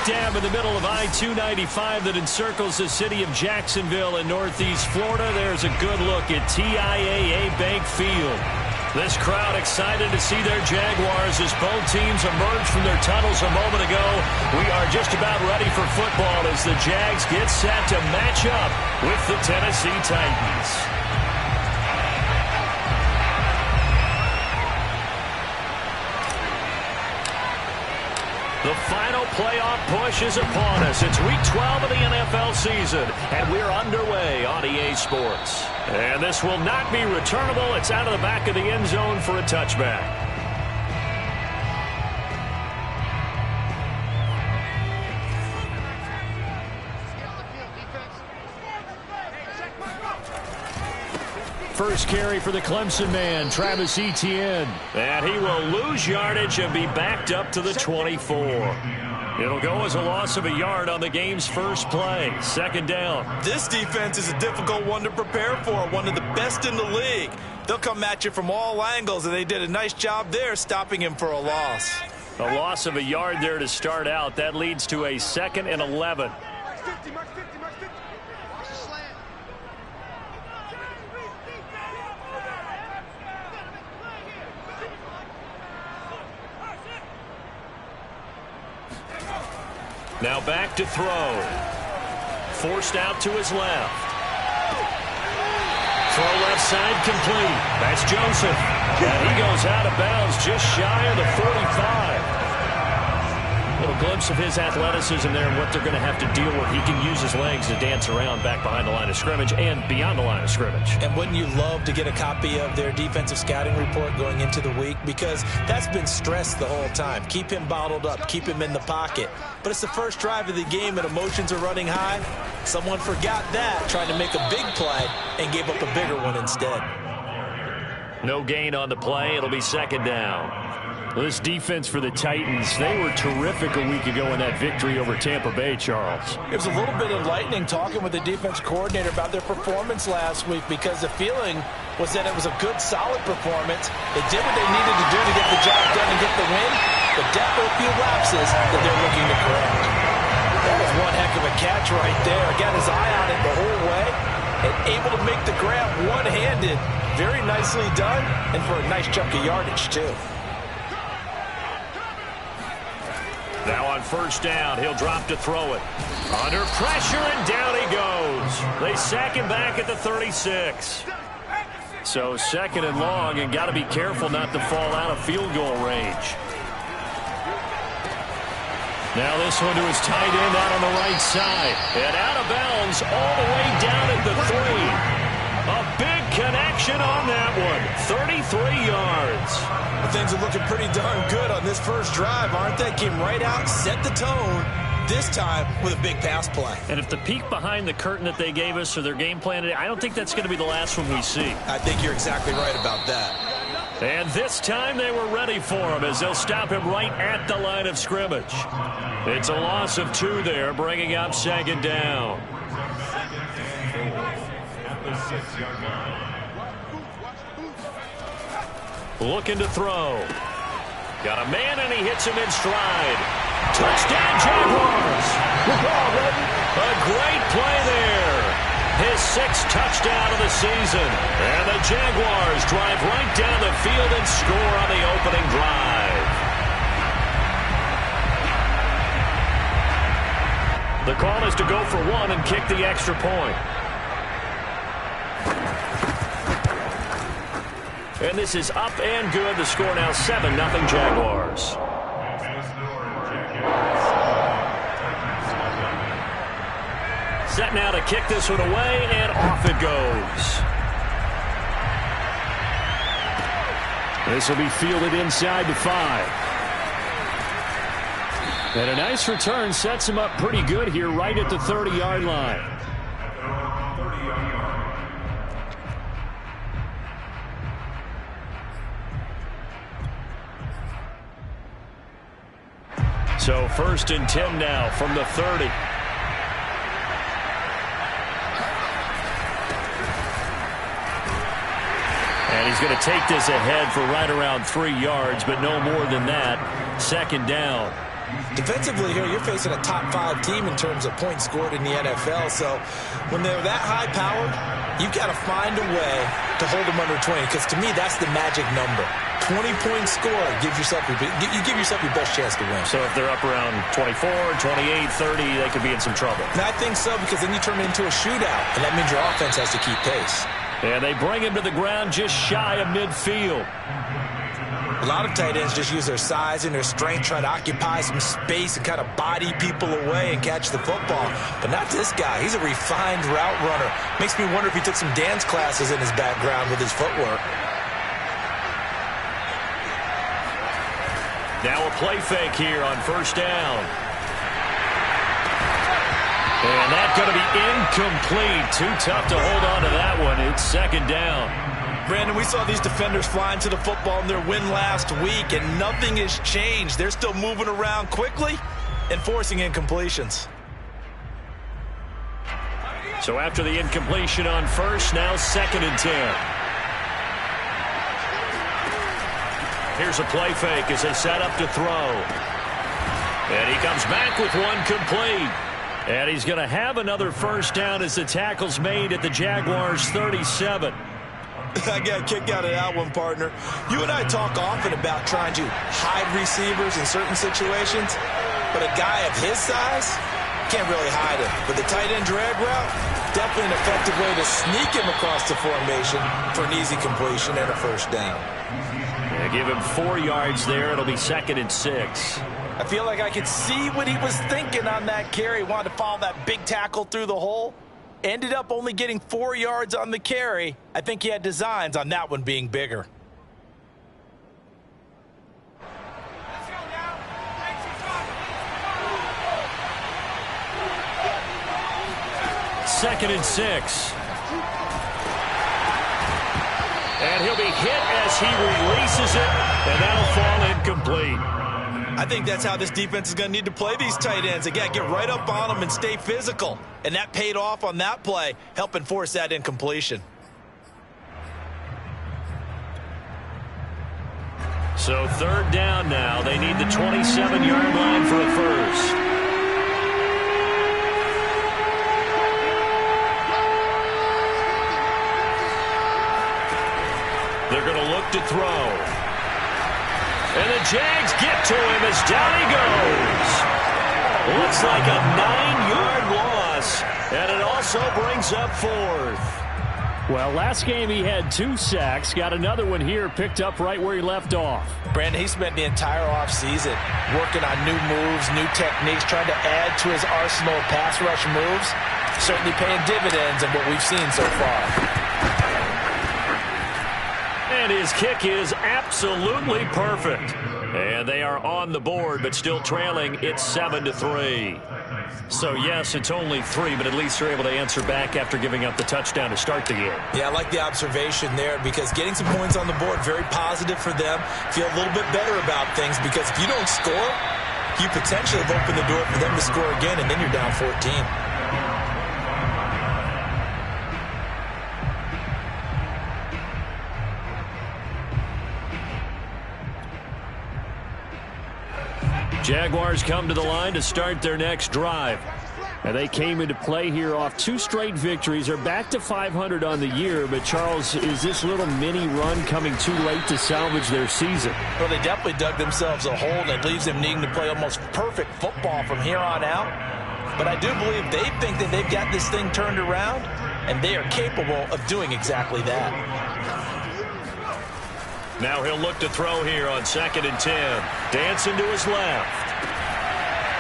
dab in the middle of I-295 that encircles the city of Jacksonville in northeast Florida. There's a good look at TIAA Bank Field. This crowd excited to see their Jaguars as both teams emerged from their tunnels a moment ago. We are just about ready for football as the Jags get set to match up with the Tennessee Titans. The final playoff push is upon us. It's week 12 of the NFL season, and we're underway on EA Sports. And this will not be returnable. It's out of the back of the end zone for a touchback. First carry for the Clemson man, Travis Etienne. And he will lose yardage and be backed up to the 24. It'll go as a loss of a yard on the game's first play. Second down. This defense is a difficult one to prepare for, one of the best in the league. They'll come at you from all angles, and they did a nice job there stopping him for a loss. A loss of a yard there to start out. That leads to a 2nd and 11. Now back to throw. Forced out to his left. Throw left side complete. That's Joseph. And he goes out of bounds just shy of the 45. Little glimpse of his athleticism there and what they're going to have to deal with. He can use his legs to dance around back behind the line of scrimmage and beyond the line of scrimmage. And wouldn't you love to get a copy of their defensive scouting report going into the week? Because that's been stressed the whole time. Keep him bottled up. Keep him in the pocket. But it's the first drive of the game and emotions are running high. Someone forgot that, trying to make a big play and gave up a bigger one instead. No gain on the play. It'll be second down. This defense for the Titans, they were terrific a week ago in that victory over Tampa Bay, Charles. It was a little bit enlightening talking with the defense coordinator about their performance last week because the feeling was that it was a good, solid performance. They did what they needed to do to get the job done and get the win, but definitely a few lapses that they're looking to correct. That was one heck of a catch right there. Got his eye on it the whole way and able to make the grab one-handed. Very nicely done and for a nice chunk of yardage, too. Now on first down, he'll drop to throw it. Under pressure, and down he goes. They sack him back at the 36. So second and long, and got to be careful not to fall out of field goal range. Now this one to his tight end out on the right side. And out of bounds all the way down at the 3. A big connection on that one. 33 yards. Well, things are looking pretty darn good on this first drive, aren't they? Came right out, set the tone, this time with a big pass play. And if the peek behind the curtain that they gave us or their game plan today, I don't think that's going to be the last one we see. I think you're exactly right about that. And this time they were ready for him as they'll stop him right at the line of scrimmage. It's a loss of 2 there, bringing up second down. Looking to throw. Got a man and he hits him in stride. Touchdown Jaguars. A great play there. His 6th touchdown of the season. And the Jaguars drive right down the field and score on the opening drive. The call is to go for 1 and kick the extra point. And this is up and good. The score now 7-0 Jaguars. Set now to kick this one away, and off it goes. This will be fielded inside the 5. And a nice return sets him up pretty good here right at the 30-yard line. So 1st and 10 now from the 30. And he's going to take this ahead for right around 3 yards, but no more than that. Second down. Defensively here, you're facing a top 5 team in terms of points scored in the NFL. So when they're that high-powered, you've got to find a way to hold them under 20, because to me, that's the magic number. 20-point score, you give yourself your best chance to win. So if they're up around 24, 28, 30, they could be in some trouble. And I think so, because then you turn it into a shootout, and that means your offense has to keep pace. And they bring him to the ground just shy of midfield. A lot of tight ends just use their size and their strength, try to occupy some space and kind of body people away and catch the football. But not this guy. He's a refined route runner. Makes me wonder if he took some dance classes in his background with his footwork. Now a play fake here on first down. And that's going to be incomplete. Too tough to hold on to that one. It's second down. Brandon, we saw these defenders flying to the football in their win last week, and nothing has changed. They're still moving around quickly and forcing incompletions. So after the incompletion on first, now second and 10. Here's a play fake as they set up to throw. And he comes back with one complete. And he's going to have another first down as the tackle's made at the Jaguars' 37. I got a kick out of that one, partner. You and I talk often about trying to hide receivers in certain situations, but a guy of his size can't really hide him. But the tight end drag route, definitely an effective way to sneak him across the formation for an easy completion and a first down. Yeah, give him 4 yards there. It'll be second and 6. I feel like I could see what he was thinking on that carry. Wanted to follow that big tackle through the hole. Ended up only getting 4 yards on the carry. I think he had designs on that one being bigger. Second and 6. And he'll be hit as he releases it, and that'll fall incomplete. I think that's how this defense is going to need to play these tight ends. Again, get right up on them and stay physical. And that paid off on that play, helping force that incompletion. So third down now. They need the 27-yard line for a first. They're going to look to throw. And the Jags get to him as down he goes. Looks like a 9-yard loss, and it also brings up fourth. Well, last game he had 2 sacks. Got another one here, picked up right where he left off. Brandon, he spent the entire offseason working on new moves, new techniques, trying to add to his arsenal of pass rush moves. Certainly paying dividends in what we've seen so far. And his kick is absolutely perfect. And they are on the board, but still trailing. It's 7-3. So, yes, it's only 3, but at least they're able to answer back after giving up the touchdown to start the game. Yeah, I like the observation there, because getting some points on the board, very positive for them. Feel a little bit better about things, because if you don't score, you potentially have opened the door for them to score again, and then you're down 14. Jaguars come to the line to start their next drive. And they came into play here off 2 straight victories. They're back to 500 on the year. But, Charles, is this little mini run coming too late to salvage their season? Well, they definitely dug themselves a hole that leaves them needing to play almost perfect football from here on out. But I do believe they think that they've got this thing turned around, and they are capable of doing exactly that. Now he'll look to throw here on second and 10. Dancing to his left.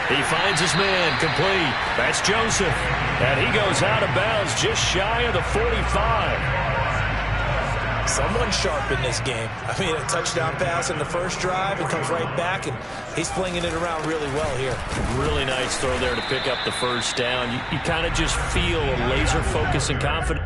He finds his man, complete. That's Joseph. And he goes out of bounds just shy of the 45. Someone sharp in this game. I mean, a touchdown pass in the first drive and comes right back, and he's flinging it around really well here. Really nice throw there to pick up the first down. You kind of just feel a laser focus and confidence.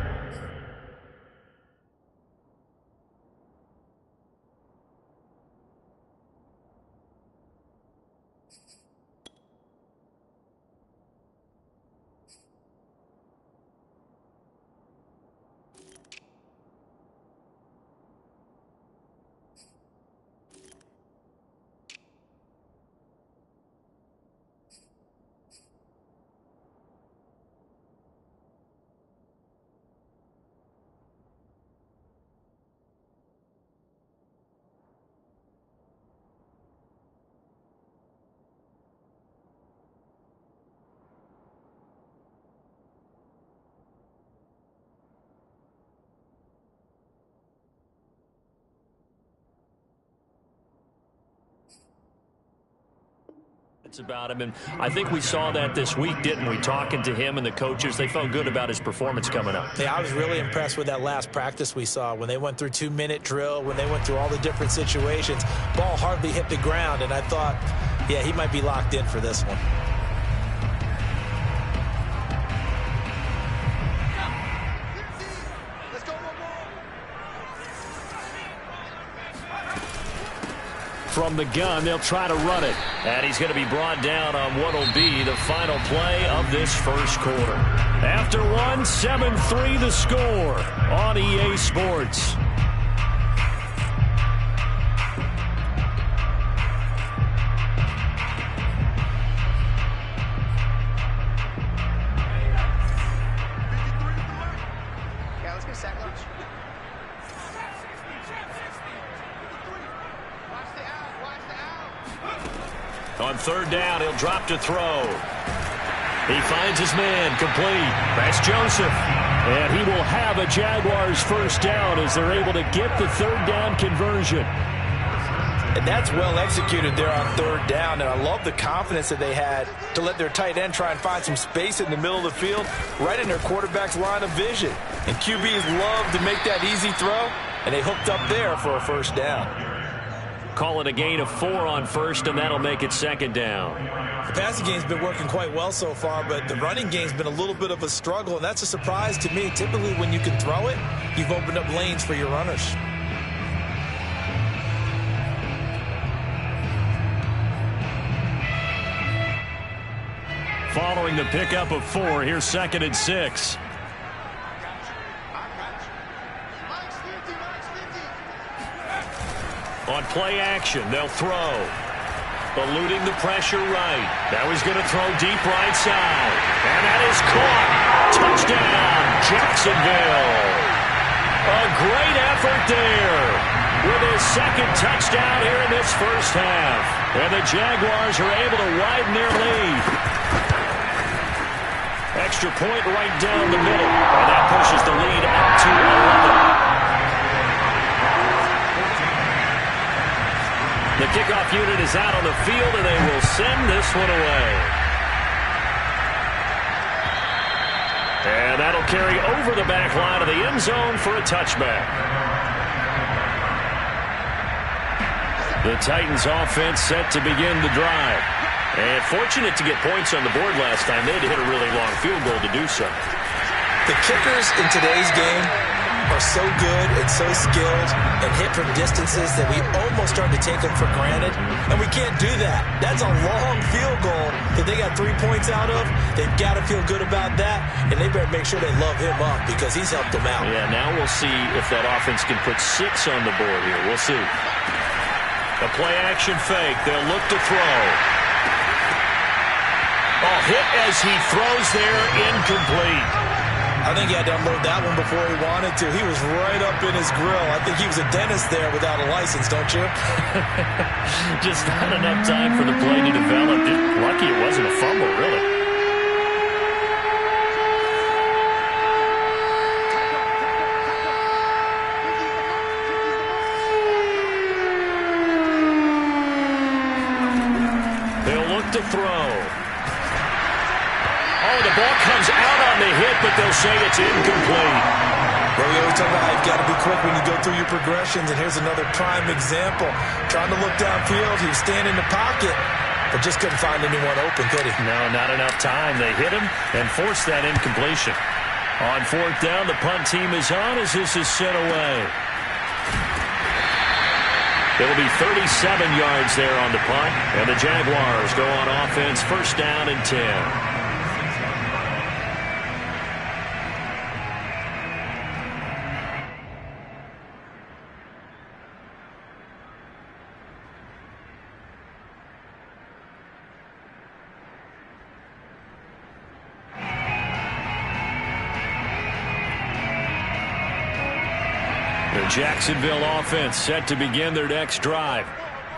About him, and I think we saw that this week, didn't we? Talking to him and the coaches, they felt good about his performance coming up. Yeah, I was really impressed with that last practice we saw when they went through 2-minute drill, when they went through all the different situations. Ball hardly hit the ground, and I thought, yeah, he might be locked in for this one. From the gun, they'll try to run it. And he's going to be brought down on what will be the final play of this first quarter. After one, 7-3 the score on EA Sports. On third down, he'll drop to throw. He finds his man, complete. That's Joseph. And he will have a Jaguars first down as they're able to get the third down conversion. And that's well executed there on third down. And I love the confidence that they had to let their tight end try and find some space in the middle of the field, right in their quarterback's line of vision. And QBs love to make that easy throw, and they hooked up there for a first down. Call it a gain of 4 on first, and that'll make it second down. The passing game's been working quite well so far, but the running game's been a little bit of a struggle, and that's a surprise to me. Typically, when you can throw it, you've opened up lanes for your runners. Following the pickup of 4, here's 2nd and 6. On play action, they'll throw. Eluding the pressure right. Now he's going to throw deep right side. And that is caught. Touchdown, Jacksonville. A great effort there with his second touchdown here in this first half. And the Jaguars are able to widen their lead. Extra point right down the middle. And that pushes the lead up to 11. The kickoff unit is out on the field, and they will send this one away. And that'll carry over the back line of the end zone for a touchback. The Titans offense set to begin the drive. And fortunate to get points on the board last time. They had to hit a really long field goal to do so. The kickers in today's game are so good and so skilled and hit from distances that we almost start to take them for granted, and we can't do that. That's a long field goal that they got 3 points out of. They've got to feel good about that, and they better make sure they love him up because he's helped them out. Yeah, now we'll see if that offense can put 6 on the board here. We'll see. A play-action fake. They'll look to throw. Hit as he throws there, incomplete. I think he had to unload that one before he wanted to. He was right up in his grill. I think he was a dentist there without a license, don't you? Just not enough time for the play to develop. Just lucky it wasn't a fumble, really. They'll look to throw. The ball comes out on the hit, but they'll say it's incomplete. Well, we always talk about how you've got to be quick when you go through your progressions, and here's another prime example. Trying to look downfield, he was standing in the pocket, but just couldn't find anyone open, could he? No, not enough time. They hit him and forced that incompletion. On 4th down, the punt team is on as this is sent away. It'll be 37 yards there on the punt, and the Jaguars go on offense, first down and 10. The Jacksonville offense set to begin their next drive.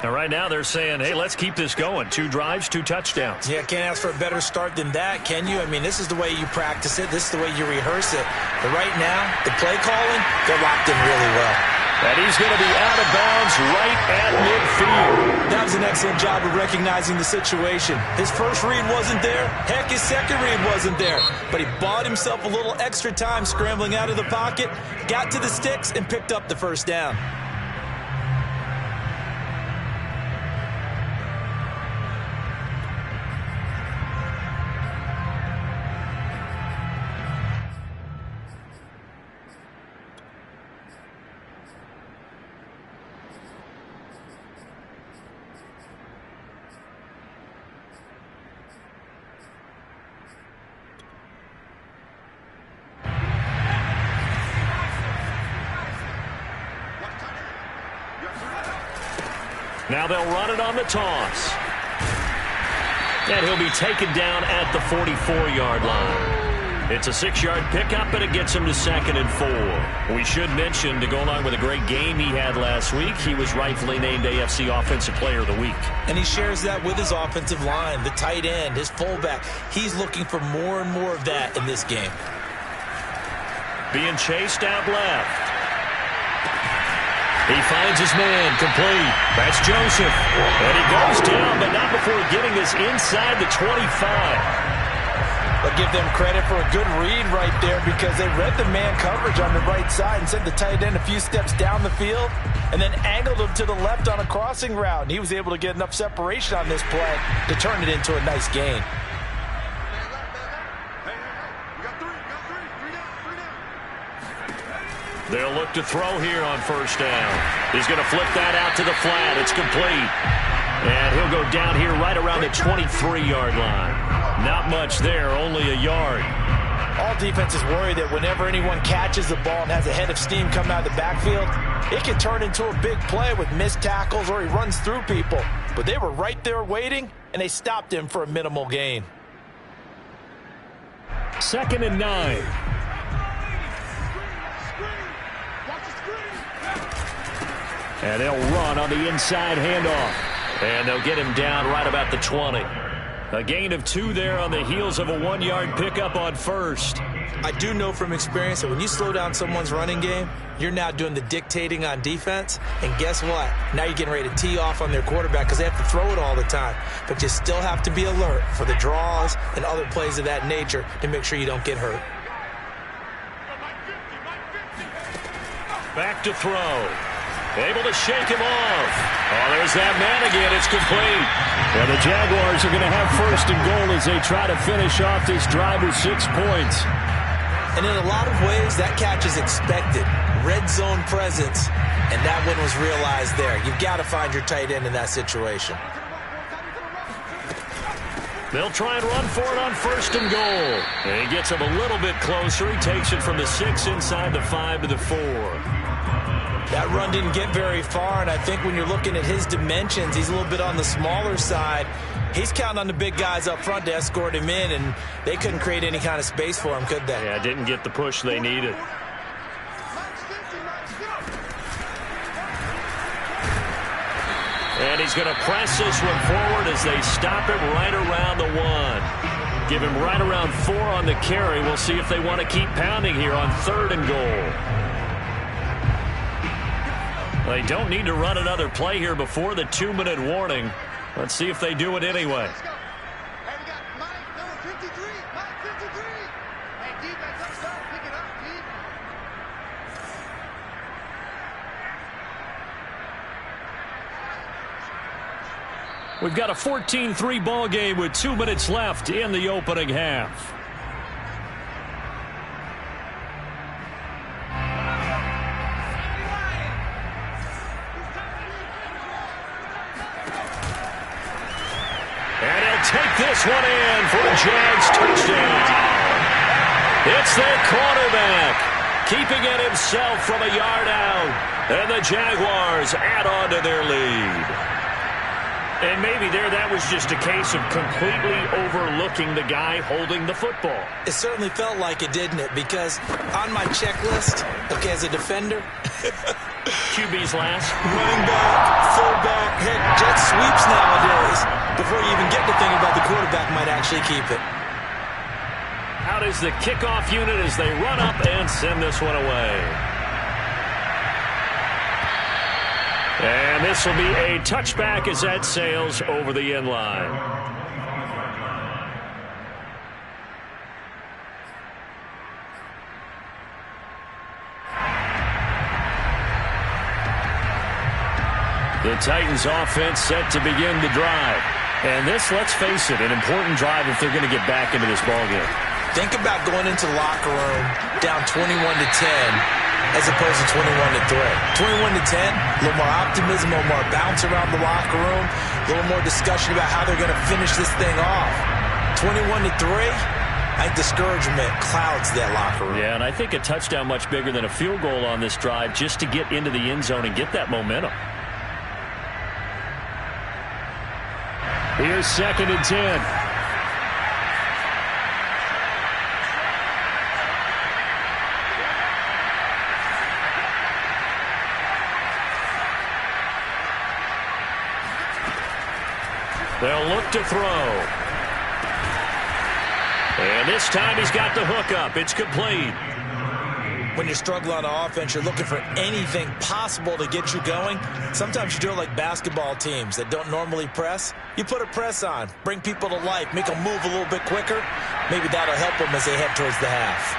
And right now they're saying, hey, let's keep this going. 2 drives, 2 touchdowns. Yeah, can't ask for a better start than that, can you? I mean, this is the way you practice it. This is the way you rehearse it. But right now, the play calling, they're locked in really well. And he's going to be out of bounds right at midfield. That was an excellent job of recognizing the situation. His first read wasn't there. Heck, his second read wasn't there. But he bought himself a little extra time scrambling out of the pocket, got to the sticks, and picked up the first down. Now they'll run it on the toss. And he'll be taken down at the 44-yard line. It's a 6-yard pickup, and it gets him to 2nd and 4. We should mention, to go along with a great game he had last week, he was rightfully named AFC Offensive Player of the Week. And he shares that with his offensive line, the tight end, his fullback. He's looking for more and more of that in this game. Being chased out left. He finds his man, complete. That's Joseph. And he goes down, but not before getting this inside the 25. But give them credit for a good read right there, because they read the man coverage on the right side and sent the tight end a few steps down the field and then angled him to the left on a crossing route. And he was able to get enough separation on this play to turn it into a nice gain. They'll look to throw here on first down. He's going to flip that out to the flat. It's complete. And he'll go down here right around the 23-yard line. Not much there, only a yard. All defenses worry that whenever anyone catches the ball and has a head of steam coming out of the backfield, it can turn into a big play with missed tackles or he runs through people. But they were right there waiting, and they stopped him for a minimal gain. 2nd and 9. And they'll run on the inside handoff. And they'll get him down right about the 20. A gain of 2 there on the heels of a 1-yard pickup on first. I do know from experience that when you slow down someone's running game, you're now doing the dictating on defense. And guess what? Now you're getting ready to tee off on their quarterback because they have to throw it all the time. But you still have to be alert for the draws and other plays of that nature to make sure you don't get hurt. Back to throw. Able to shake him off. Oh, there's that man again. It's complete. And the Jaguars are going to have 1st and goal as they try to finish off this drive with 6 points. And in a lot of ways, that catch is expected. Red zone presence, and that one was realized there. You've got to find your tight end in that situation. They'll try and run for it on 1st and goal. And he gets him a little bit closer. He takes it from the 6 inside the 5 to the 4. That run didn't get very far, and I think when you're looking at his dimensions, he's a little bit on the smaller side. He's counting on the big guys up front to escort him in, and they couldn't create any kind of space for him, could they? Yeah, didn't get the push they needed. And he's going to press this one forward as they stop it right around the 1. Give him right around 4 on the carry. We'll see if they want to keep pounding here on 3rd and goal. They don't need to run another play here before the 2-minute warning. Let's see if they do it anyway. We've got a 14-3 ball game with 2 minutes left in the opening half. Take this one in for a Jags touchdown. It's their quarterback, keeping it himself from a yard out. And the Jaguars add on to their lead. And maybe that was just a case of completely overlooking the guy holding the football. It certainly felt like it, didn't it? Because on my checklist, okay, as a defender, QB's last. running back, fullback, heck, jet sweeps nowadays. Before you even get to thinking about the quarterback might actually keep it. Out is the kickoff unit as they run up and send this one away. And this will be a touchback as that sails over the end line. The Titans offense set to begin the drive. And this, let's face it, an important drive if they're going to get back into this ballgame. Think about going into the locker room down 21-10 as opposed to 21-3. 21-10, a little more optimism, a little more bounce around the locker room, a little more discussion about how they're going to finish this thing off. 21-3, I think discouragement clouds that locker room. Yeah, and I think a touchdown much bigger than a field goal on this drive just to get into the end zone and get that momentum. Here's 2nd and 10. They'll look to throw. And this time he's got the hook up. It's complete. When you're struggling on offense, you're looking for anything possible to get you going. Sometimes you do it like basketball teams that don't normally press. You put a press on, bring people to life, make them move a little bit quicker. Maybe that'll help them as they head towards the half.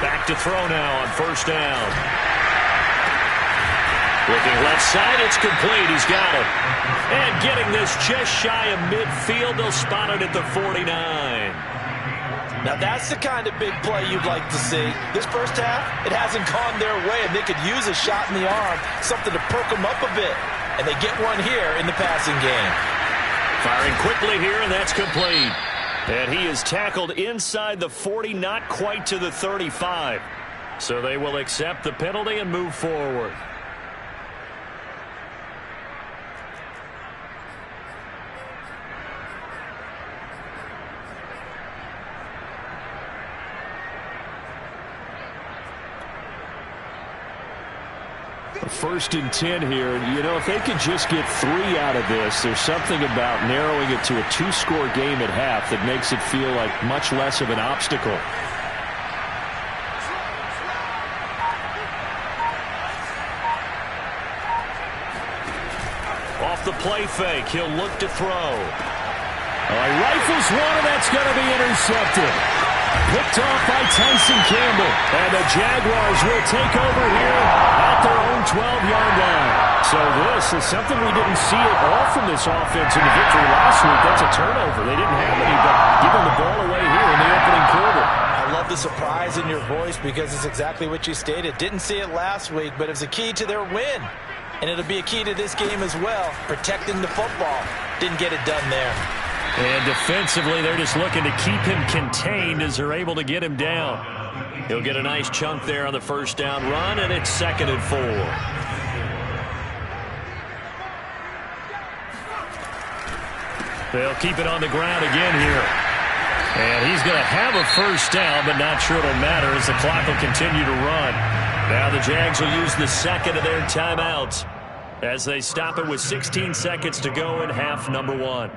Back to throw now on 1st down. Looking left side, it's complete. He's got it. And getting this just shy of midfield, they'll spot it at the 49. Now that's the kind of big play you'd like to see. This first half, it hasn't gone their way, and they could use a shot in the arm, something to perk them up a bit. And they get one here in the passing game. Firing quickly here, and that's complete. And he is tackled inside the 40, not quite to the 35. So they will accept the penalty and move forward. First and 10 here. You know, if they could just get 3 out of this, there's something about narrowing it to a 2-score game at half that makes it feel like much less of an obstacle. Off the play fake, he'll look to throw. He rifles one, and that's going to be intercepted. Picked off by Tyson Campbell. And the Jaguars will take over here at their own 12-yard line. So this is something we didn't see at all from this offense in the victory last week. That's a turnover. They didn't have any, but giving the ball away here in the opening quarter. I love the surprise in your voice because it's exactly what you stated. Didn't see it last week, but it was a key to their win. And it'll be a key to this game as well, protecting the football. Didn't get it done there. And defensively, they're just looking to keep him contained as they're able to get him down. He'll get a nice chunk there on the 1st down run, and it's 2nd and 4. They'll keep it on the ground again here. And he's going to have a 1st down, but not sure it'll matter as the clock will continue to run. Now the Jags will use the 2nd of their timeouts as they stop it with 16 seconds to go in half number 1.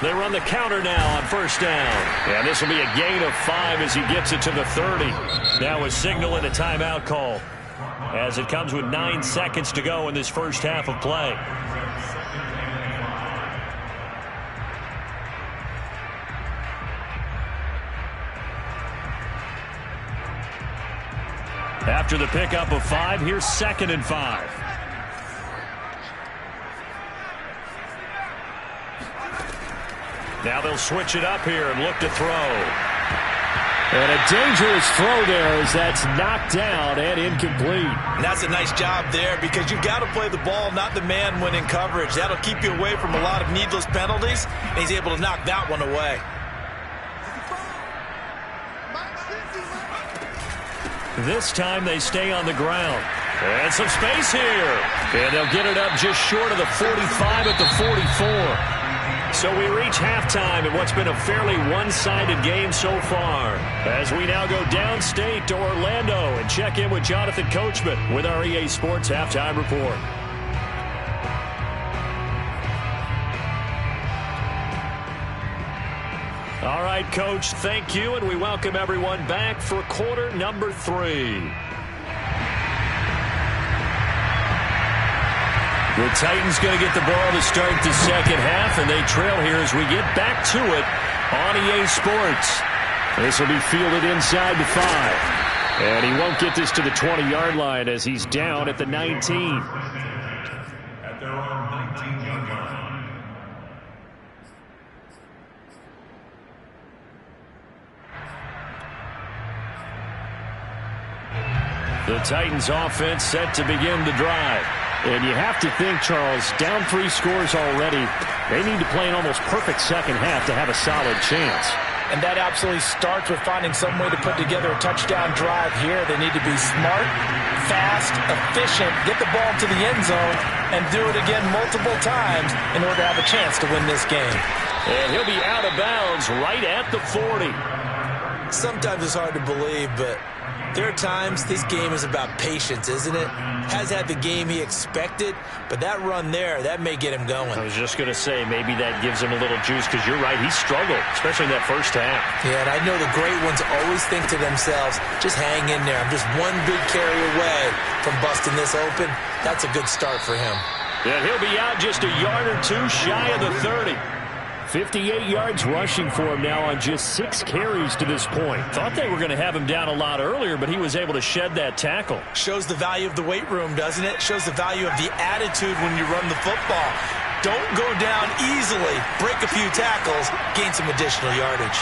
They run the counter now on 1st down. And this will be a gain of 5 as he gets it to the 30. Now a signal and a timeout call as it comes with 9 seconds to go in this first half of play. After the pickup of 5, here's 2nd and 5. Now they'll switch it up here and look to throw. And a dangerous throw there as that's knocked down and incomplete. And that's a nice job there because you've got to play the ball, not the man when in coverage. That'll keep you away from a lot of needless penalties, and he's able to knock that one away. This time they stay on the ground. And some space here. And they'll get it up just short of the 45 at the 44. So we reach halftime in what's been a fairly one-sided game so far. As we now go downstate to Orlando and check in with Jonathan Coachman with our EA Sports Halftime Report. All right, Coach, thank you, and we welcome everyone back for quarter number 3. The Titans going to get the ball to start the second half, and they trail here as we get back to it on EA Sports. This will be fielded inside the 5. And he won't get this to the 20-yard line as he's down at the 19. At their own 19-yard line. The Titans offense set to begin the drive. And you have to think, Charles, down 3 scores already. They need to play an almost perfect second half to have a solid chance. And that absolutely starts with finding some way to put together a touchdown drive here. They need to be smart, fast, efficient, get the ball to the end zone, and do it again multiple times in order to have a chance to win this game. And he'll be out of bounds right at the 40. Sometimes it's hard to believe, but there are times this game is about patience, isn't it? Has had the game he expected, but that run there, that may get him going. I was just going to say, maybe that gives him a little juice, because you're right, he struggled, especially in that first half. Yeah, and I know the great ones always think to themselves, just hang in there. I'm just one big carry away from busting this open. That's a good start for him. Yeah, he'll be out just a yard or 2 shy of the 30. 58 yards rushing for him now on just 6 carries to this point. Thought they were going to have him down a lot earlier, but he was able to shed that tackle. Shows the value of the weight room, doesn't it? Shows the value of the attitude when you run the football. Don't go down easily. Break a few tackles, gain some additional yardage.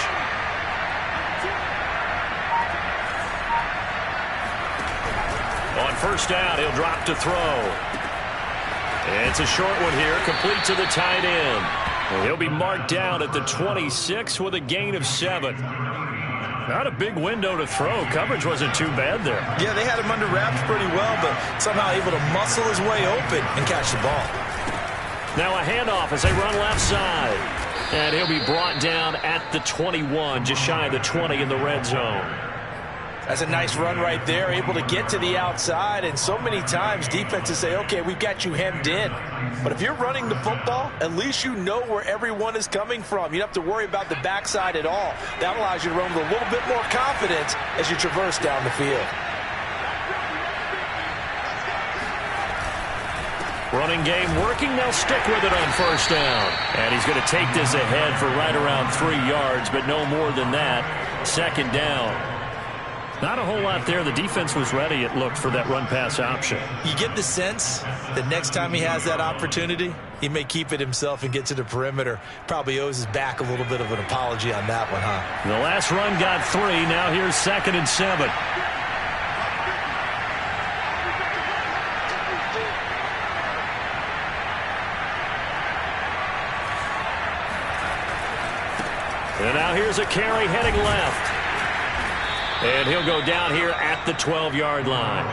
On first down, he'll drop to throw. It's a short one here, complete to the tight end. He'll be marked down at the 26 with a gain of 7. Not a big window to throw. Coverage wasn't too bad there. Yeah, they had him under wraps pretty well, but somehow able to muscle his way open and catch the ball. Now a handoff as they run left side. And he'll be brought down at the 21, just shy of the 20 in the red zone. That's a nice run right there, able to get to the outside, and so many times defenses say, okay, we've got you hemmed in. But if you're running the football, at least you know where everyone is coming from. You don't have to worry about the backside at all. That allows you to run with a little bit more confidence as you traverse down the field. Running game working, they'll stick with it on first down. And he's going to take this ahead for right around 3 yards, but no more than that. Second down. Not a whole lot there. The defense was ready, it looked, for that run-pass option. You get the sense that next time he has that opportunity, he may keep it himself and get to the perimeter. Probably owes his back a little bit of an apology on that one, huh? The last run got 3. Now here's 2nd and 7. And now here's a carry heading left. And he'll go down here at the 12-yard line.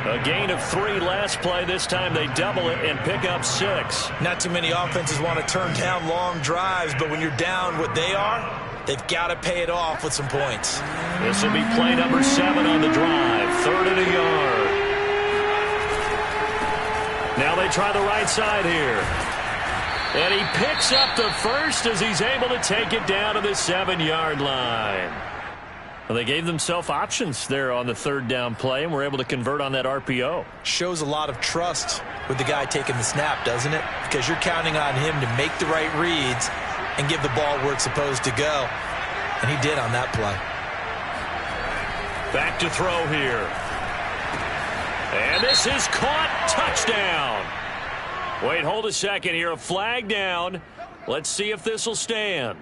A gain of 3 last play. This time they double it and pick up 6. Not too many offenses want to turn down long drives, but when you're down what they are, they've got to pay it off with some points. This will be play number 7 on the drive. 3rd and a yard. Now they try the right side here. And he picks up the first as he's able to take it down to the 7-yard line. Well, they gave themselves options there on the 3rd down play and were able to convert on that RPO. Shows a lot of trust with the guy taking the snap, doesn't it? Because you're counting on him to make the right reads and give the ball where it's supposed to go. And he did on that play. Back to throw here. And this is caught. Touchdown. Wait, hold a second here. A flag down. Let's see if this will stand.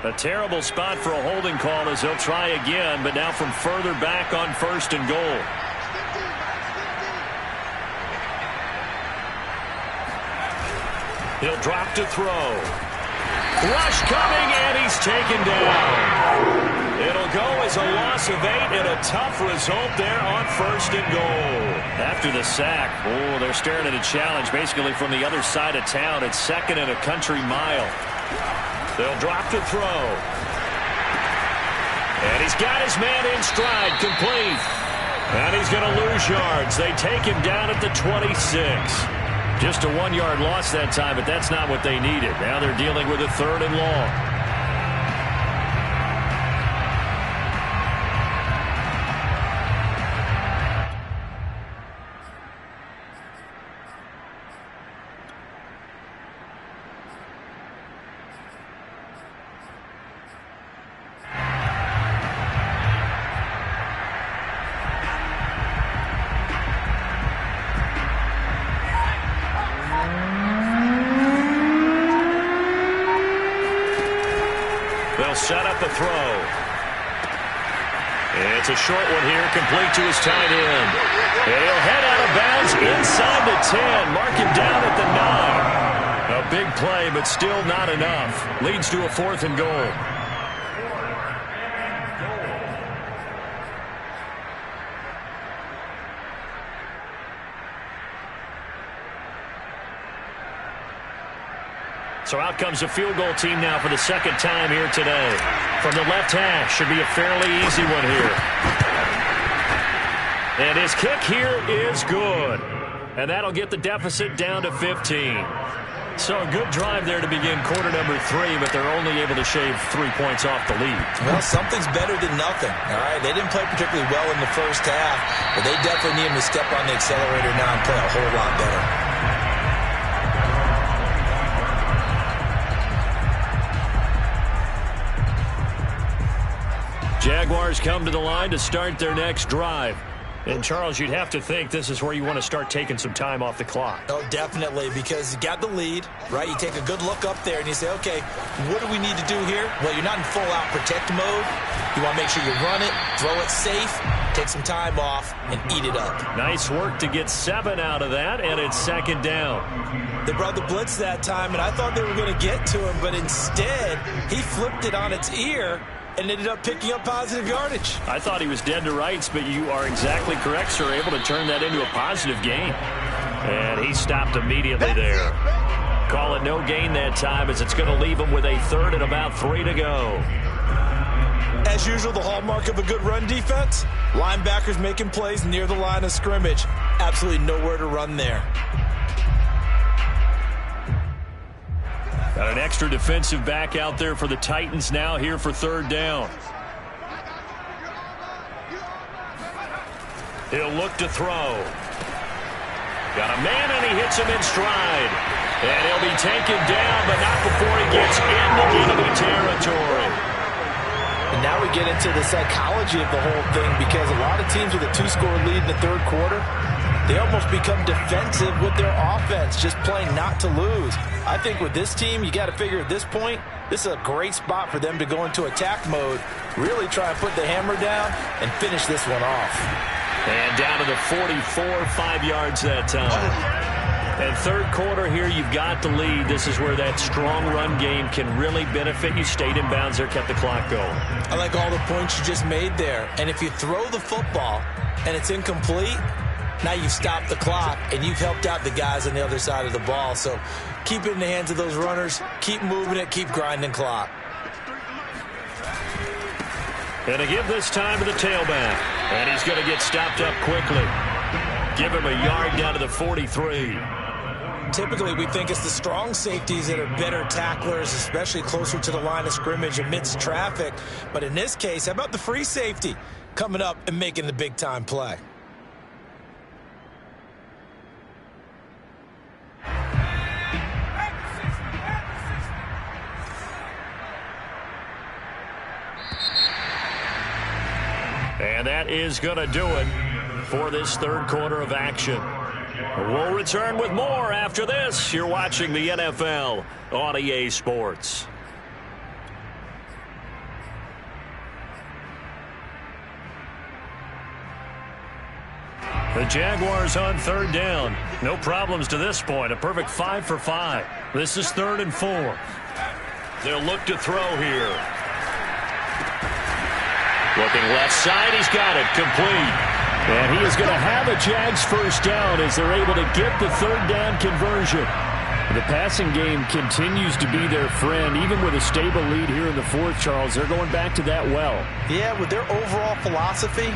A terrible spot for a holding call as they'll try again, but now from further back on 1st and goal. He'll drop to throw. Rush coming, and he's taken down. It'll go as a loss of 8 and a tough result there on 1st and goal. After the sack, they're staring at a challenge basically from the other side of town. It's 2nd and a country mile. They'll drop to throw. And he's got his man in stride, complete. And he's going to lose yards. They take him down at the 26. Just a 1-yard loss that time, but that's not what they needed. Now they're dealing with a 3rd and long. Set up a throw. It's a short one here, complete to his tight end. And he'll head out of bounds inside the 10. Mark him down at the 9. A big play, but still not enough. Leads to a 4th and goal. So out comes a field goal team now for the 2nd time here today. From the left hash, should be a fairly easy one here. And his kick here is good. And that'll get the deficit down to 15. So a good drive there to begin quarter number 3, but they're only able to shave 3 points off the lead. Well, something's better than nothing. All right, they didn't play particularly well in the first half, but they definitely need him to step on the accelerator now and play a whole lot better. Jaguars come to the line to start their next drive. And, Charles, you'd have to think this is where you want to start taking some time off the clock. Oh, definitely, because you got the lead, right? You take a good look up there and you say, okay, what do we need to do here? Well, you're not in full-out protect mode. You want to make sure you run it, throw it safe, take some time off, and eat it up. Nice work to get 7 out of that, and it's 2nd down. They brought the blitz that time, and I thought they were going to get to him, but instead, he flipped it on its ear and ended up picking up positive yardage. I thought he was dead to rights, but you are exactly correct, sir. Able to turn that into a positive gain. And he stopped immediately there. Call it no gain that time, as it's going to leave him with a 3rd and about 3 to go. As usual, the hallmark of a good run defense, linebackers making plays near the line of scrimmage. Absolutely nowhere to run there. Got an extra defensive back out there for the Titans now here for 3rd down. He'll look to throw. Got a man, and he hits him in stride. And he'll be taken down, but not before he gets into enemy territory. And now we get into the psychology of the whole thing, because a lot of teams with a 2-score lead in the 3rd quarter, they almost become defensive with their offense, just playing not to lose. I think with this team, you got to figure at this point, this is a great spot for them to go into attack mode, really try and put the hammer down and finish this one off. And down to the 44, 5 yards that time. And 3rd quarter here, you've got the lead. This is where that strong run game can really benefit you. Stayed in bounds there, kept the clock going. I like all the points you just made there. And if you throw the football and it's incomplete, now you've stopped the clock and you've helped out the guys on the other side of the ball. So keep it in the hands of those runners. Keep moving it. Keep grinding clock. And to give this time to the tailback. And he's going to get stopped up quickly. Give him a yard down to the 43. Typically, we think it's the strong safeties that are better tacklers, especially closer to the line of scrimmage amidst traffic. But in this case, how about the free safety coming up and making the big-time play? And that is going to do it for this 3rd quarter of action. We'll return with more after this. You're watching the NFL on EA Sports. The Jaguars on third down. No problems to this point. A perfect 5 for 5. This is 3rd and 4. They'll look to throw here. Looking left side. He's got it. Complete. And he is going to have a Jags first down as they're able to get the third down conversion. The passing game continues to be their friend. Even with a stable lead here in the fourth, Charles, they're going back to that well. Yeah, with their overall philosophy,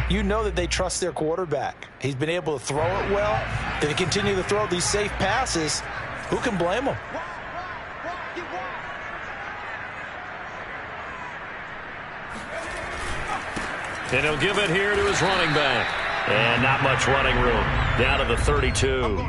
you know that they trust their quarterback. He's been able to throw it well. If they continue to throw these safe passes, who can blame them? And he'll give it here to his running back. And not much running room. Down to the 32.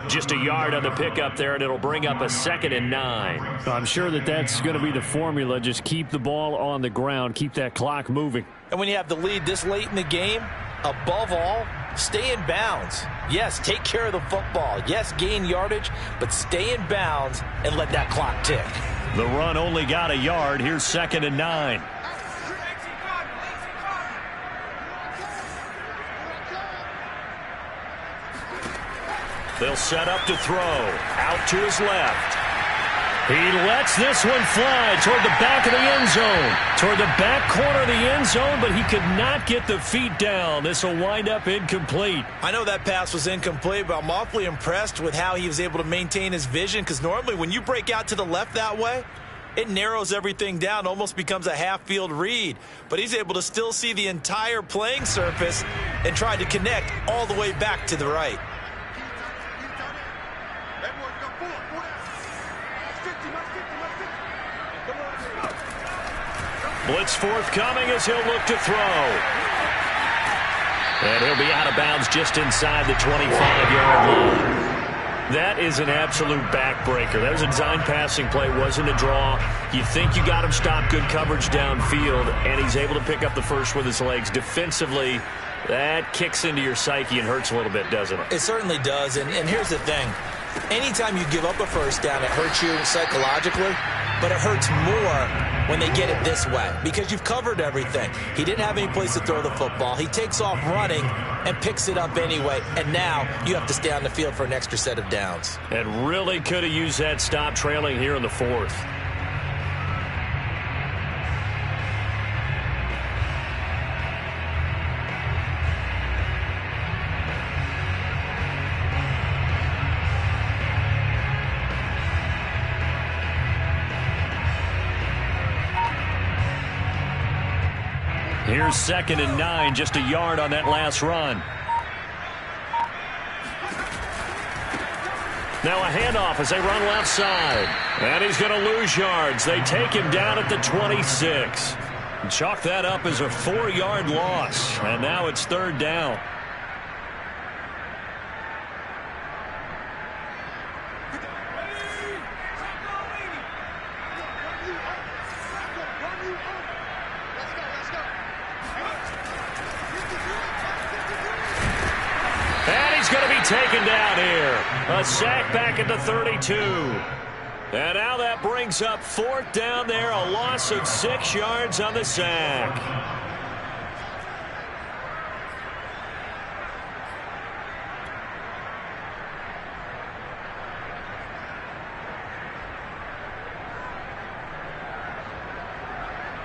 Just a yard on the pickup there, and it'll bring up a 2nd and 9. I'm sure that that's going to be the formula. Just keep the ball on the ground. Keep that clock moving. And when you have the lead this late in the game, above all, stay in bounds. Yes, take care of the football. Yes, gain yardage, but stay in bounds and let that clock tick. The run only got a yard. Here's 2nd and 9. They'll set up to throw. Out to his left. He lets this one fly toward the back of the end zone. Toward the back corner of the end zone, but he could not get the feet down. This will wind up incomplete. I know that pass was incomplete, but I'm awfully impressed with how he was able to maintain his vision, because normally when you break out to the left that way, it narrows everything down, almost becomes a half-field read. But he's able to still see the entire playing surface and try to connect all the way back to the right. Blitz forthcoming as he'll look to throw. And he'll be out of bounds just inside the 25-yard line. That is an absolute backbreaker. That was a design passing play, wasn't a draw. You think you got him stopped, good coverage downfield, and he's able to pick up the first with his legs. Defensively, that kicks into your psyche and hurts a little bit, doesn't it? It certainly does, and here's the thing. Anytime you give up a first down, it hurts you psychologically, but it hurts more when they get it this way, because you've covered everything. He didn't have any place to throw the football. He takes off running and picks it up anyway, and now you have to stay on the field for an extra set of downs. And really could have used that stop trailing here in the fourth. Here's 2nd and 9, just a yard on that last run. Now a handoff as they run left side. And he's going to lose yards. They take him down at the 26. Chalk that up as a 4-yard loss. And now it's 3rd down. Taken down here. A sack back at the 32. And now that brings up 4th down there. A loss of 6 yards on the sack.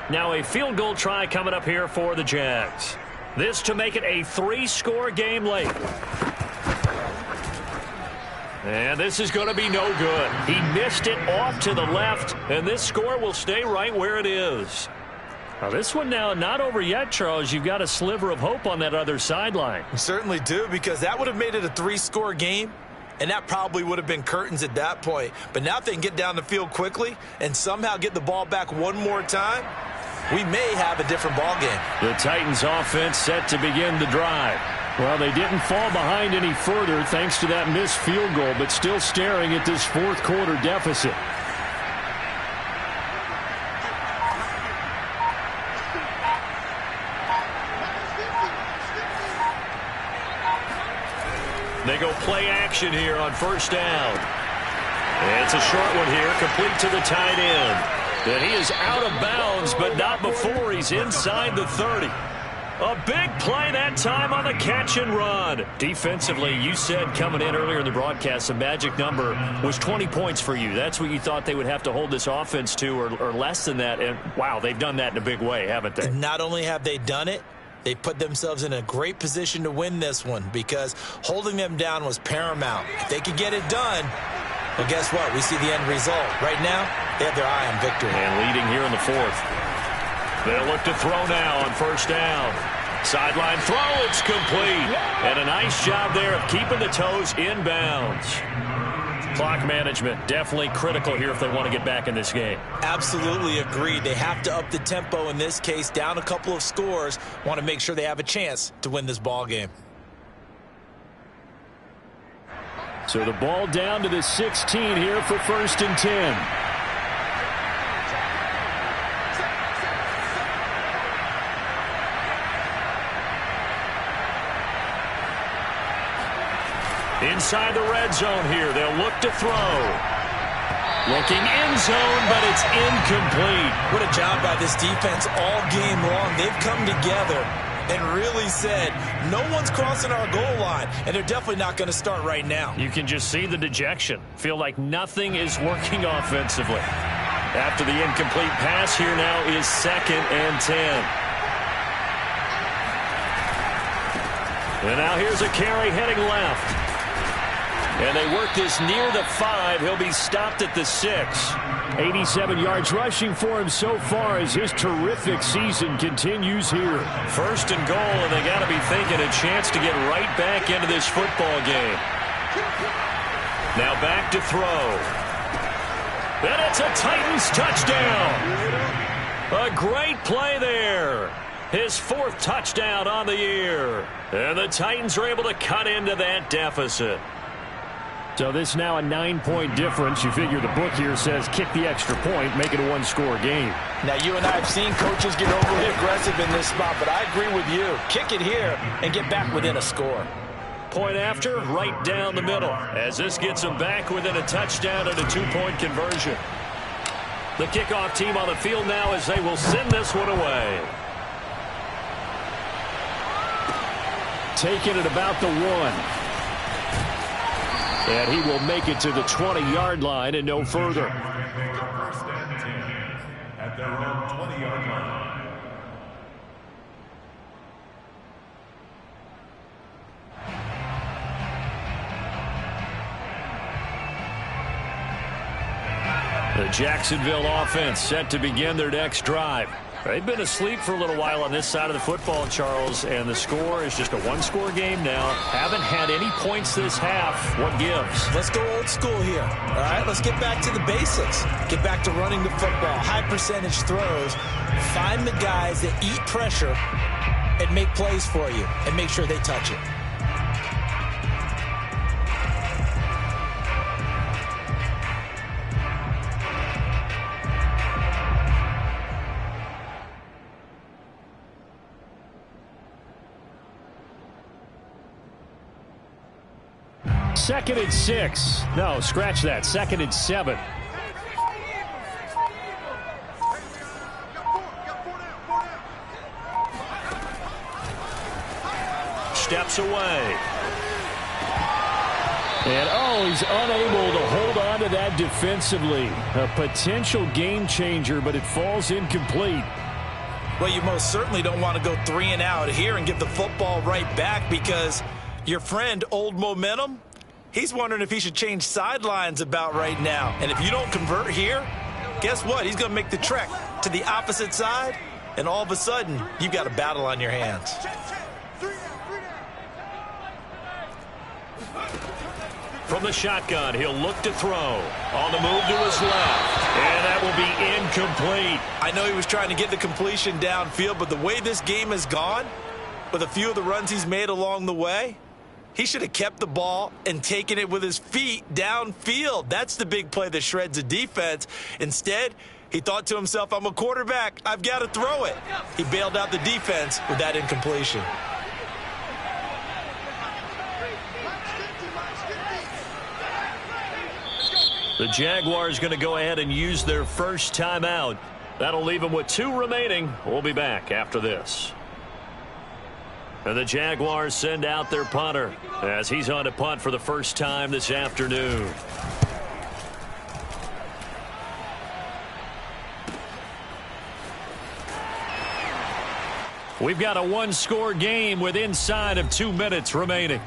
Now a field goal try coming up here for the Jags. This to make it a 3-score game late. And this is going to be no good. He missed it off to the left, and this score will stay right where it is. Now this one now not over yet, Charles. You've got a sliver of hope on that other sideline. You certainly do, because that would have made it a 3-score game, and that probably would have been curtains at that point. But now if they can get down the field quickly and somehow get the ball back one more time, we may have a different ball game. The Titans offense set to begin the drive. Well, they didn't fall behind any further thanks to that missed field goal, but still staring at this fourth quarter deficit. They go play action here on 1st down. And it's a short one here, complete to the tight end. And he is out of bounds, but not before he's inside the 30. A big play that time on the catch and run. Defensively, you said coming in earlier in the broadcast, the magic number was 20 points for you. That's what you thought they would have to hold this offense to, or less than that. And, wow, they've done that in a big way, haven't they? Not only have they done it, they put themselves in a great position to win this one because holding them down was paramount. If they could get it done, well, guess what? We see the end result. Right now, they have their eye on victory. And leading here in the fourth. They'll look to throw now on first down. Sideline throw, it's complete. And a nice job there of keeping the toes inbounds. Clock management, definitely critical here if they want to get back in this game. Absolutely agreed. They have to up the tempo in this case, down a couple of scores. Want to make sure they have a chance to win this ball game. So the ball down to the 16 here for 1st and 10. Inside the red zone here, they'll look to throw. Looking end zone, but it's incomplete. What a job by this defense all game long. They've come together and really said, no one's crossing our goal line, and they're definitely not going to start right now. You can just see the dejection. Feel like nothing is working offensively. After the incomplete pass, here now is 2nd and 10. And now here's a carry heading left. And they work this near the 5. He'll be stopped at the 6. 87 yards rushing for him so far as his terrific season continues here. 1st and goal, and they got to be thinking a chance to get right back into this football game. Now back to throw. And it's a Titans touchdown. A great play there. His 4th touchdown on the year. And the Titans are able to cut into that deficit. So this is now a 9-point difference. You figure the book here says kick the extra point, make it a 1-score game. Now, you and I have seen coaches get overly aggressive in this spot, but I agree with you. Kick it here and get back within a score. Point after, right down the middle, as this gets them back within a touchdown and a 2-point conversion. The kickoff team on the field now as they will send this one away. Taking it about the 1. And he will make it to the 20-yard line and no further. 1st and 10 at their own 20-yard line. The Jacksonville offense set to begin their next drive. They've been asleep for a little while on this side of the football, Charles, and the score is just a 1-score game now. Haven't had any points this half. What gives? Let's go old school here. All right, let's get back to the basics. Get back to running the football, high percentage throws. Find the guys that eat pressure and make plays for you and make sure they touch it. Second and 6. No, scratch that. 2nd and 7. Steps away. And, he's unable to hold on to that defensively. A potential game changer, but it falls incomplete. Well, you most certainly don't want to go 3 and out here and give the football right back because your friend, Old Momentum, he's wondering if he should change sidelines about right now. And if you don't convert here, guess what? He's going to make the trek to the opposite side, and all of a sudden, you've got a battle on your hands. From the shotgun, he'll look to throw. On the move to his left. And that will be incomplete. I know he was trying to get the completion downfield, but the way this game has gone, with a few of the runs he's made along the way, he should have kept the ball and taken it with his feet downfield. That's the big play that shreds a defense. Instead, he thought to himself, I'm a quarterback. I've got to throw it. He bailed out the defense with that incompletion. The Jaguars going to go ahead and use their first timeout. That'll leave them with 2 remaining. We'll be back after this. And the Jaguars send out their punter as he's on to punt for the first time this afternoon. We've got a one-score game with inside of 2 minutes remaining.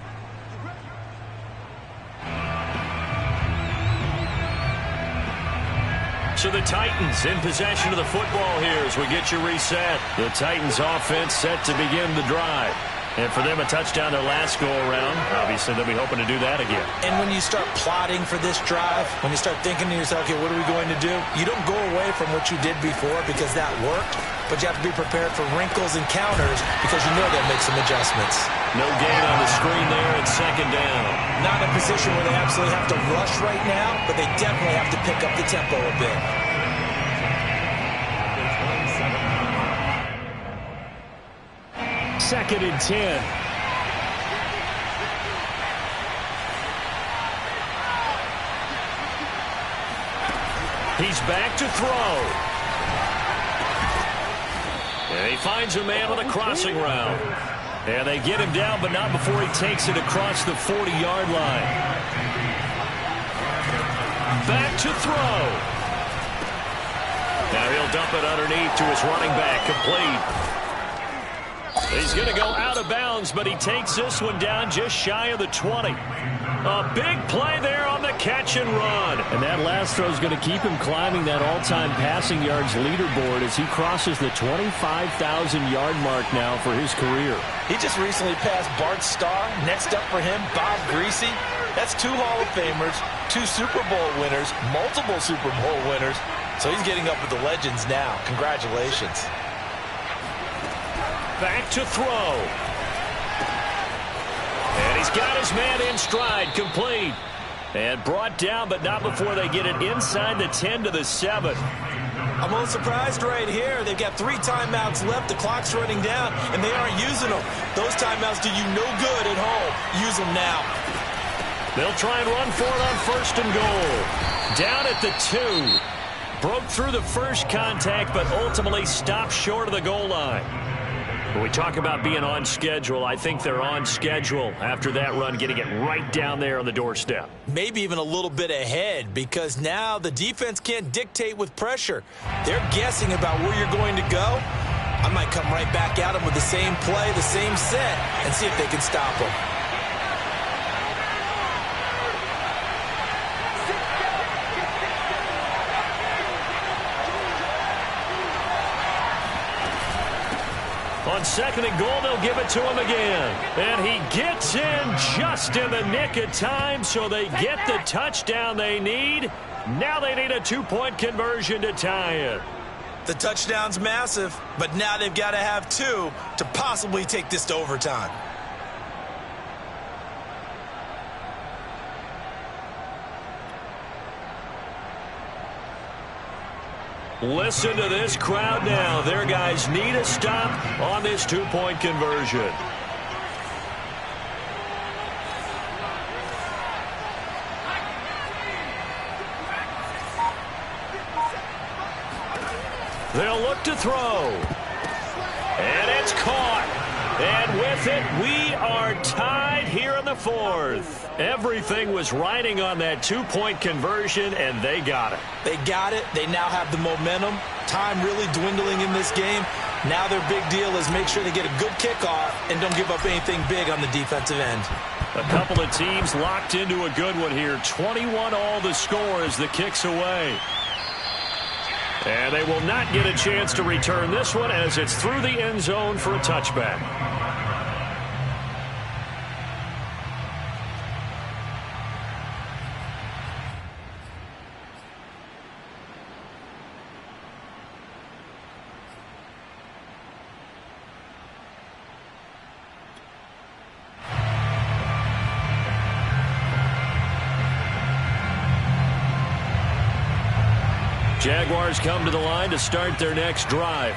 So the Titans in possession of the football here as we get you reset. The Titans offense set to begin the drive. And for them, a touchdown their last go-around. Obviously, they'll be hoping to do that again. And when you start plotting for this drive, when you start thinking to yourself, okay, what are we going to do? You don't go away from what you did before because that worked, but you have to be prepared for wrinkles and counters because you know they'll make some adjustments. No gain on the screen there at second down. Not in a position where they absolutely have to rush right now, but they definitely have to pick up the tempo a bit. Second and 10. He's back to throw. And he finds a man on the crossing route. And they get him down, but not before he takes it across the 40-yard line. Back to throw. Now he'll dump it underneath to his running back, complete. He's going to go out of bounds, but he takes this one down just shy of the 20. A big play there on the catch and run. And that last throw is going to keep him climbing that all-time passing yards leaderboard as he crosses the 25,000-yard mark now for his career. He just recently passed Bart Starr. Next up for him, Bob Greasy. That's 2 Hall of Famers, 2 Super Bowl winners, multiple Super Bowl winners. So he's getting up with the legends now. Congratulations. Back to throw. And he's got his man in stride, complete. And brought down, but not before they get it inside the 10 to the 7. I'm a little surprised right here. They've got 3 timeouts left. The clock's running down, and they aren't using them. Those timeouts do you no good at home. Use them now. They'll try and run for it on first and goal. Down at the 2. Broke through the first contact, but ultimately stopped short of the goal line. When we talk about being on schedule, I think they're on schedule after that run, getting it right down there on the doorstep. Maybe even a little bit ahead because now the defense can't dictate with pressure. They're guessing about where you're going to go. I might come right back at them with the same play, the same set, and see if they can stop them. On second and goal, they'll give it to him again. And he gets in just in the nick of time, so they get the touchdown they need. Now they need a 2-point conversion to tie it. The touchdown's massive, but now they've got to have 2 to possibly take this to overtime. Listen to this crowd now. Their guys need a stop on this 2-point conversion. They'll look to throw. And it's caught. And with it, we are tied here in the 4th. Everything was riding on that 2-point conversion, and they got it. They got it. They now have the momentum. Time really dwindling in this game. Now their big deal is make sure they get a good kickoff and don't give up anything big on the defensive end. A couple of teams locked into a good one here. 21 all the score as the kick's away. And they will not get a chance to return this one as it's through the end zone for a touchback. Jaguars come to the line to start their next drive.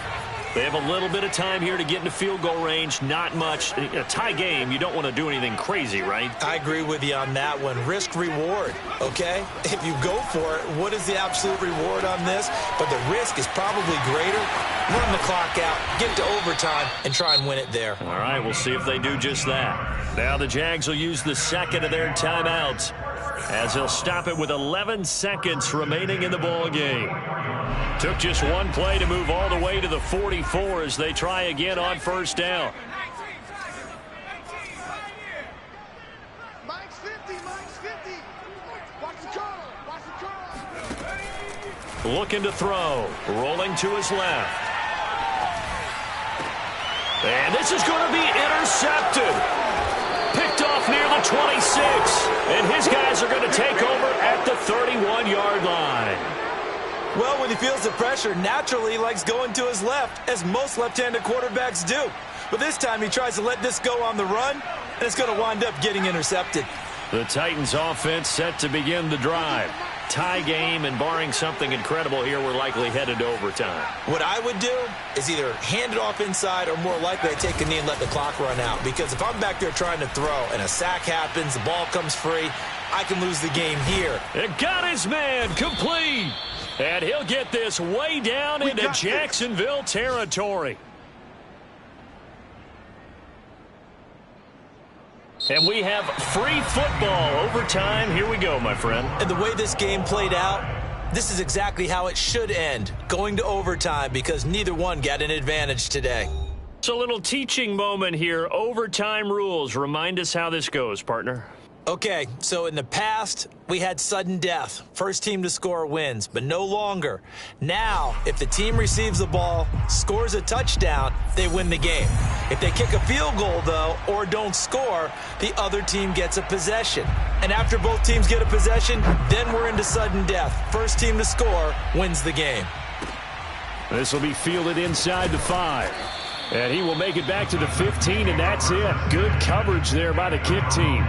They have a little bit of time here to get into field goal range. Not much. A tie game, you don't want to do anything crazy, right? I agree with you on that one. Risk reward, okay? If you go for it, what is the absolute reward on this? But the risk is probably greater. Run the clock out, get to overtime, and try and win it there. All right, we'll see if they do just that. Now the Jags will use the second of their timeouts as they'll stop it with 11 seconds remaining in the ball game. Took just one play to move all the way to the 44 as they try again on first down. Mike's 50, Mike's 50. Watch the curl, watch the curl. Looking to throw, rolling to his left. And this is going to be intercepted. Picked off near the 26. And his guys are going to take over at the 31-yard line. Well, when he feels the pressure, naturally he likes going to his left, as most left-handed quarterbacks do. But this time he tries to let this go on the run, and it's going to wind up getting intercepted. The Titans offense set to begin the drive. Tie game, and barring something incredible here, we're likely headed to overtime. What I would do is either hand it off inside or more likely I take a knee and let the clock run out. Because if I'm back there trying to throw and a sack happens, the ball comes free, I can lose the game here. It got his man complete. And he'll get this way down into Jacksonville territory. And we have free football overtime. Here we go, my friend. And the way this game played out, this is exactly how it should end, going to overtime, because neither one got an advantage today. It's a little teaching moment here. Overtime rules. Remind us how this goes, partner. Okay, so in the past, we had sudden death. First team to score wins, but no longer. Now, if the team receives the ball, scores a touchdown, they win the game. If they kick a field goal, though, or don't score, the other team gets a possession. And after both teams get a possession, then we're into sudden death. First team to score wins the game. This will be fielded inside the 5. And he will make it back to the 15, and that's it. Good coverage there by the kick team.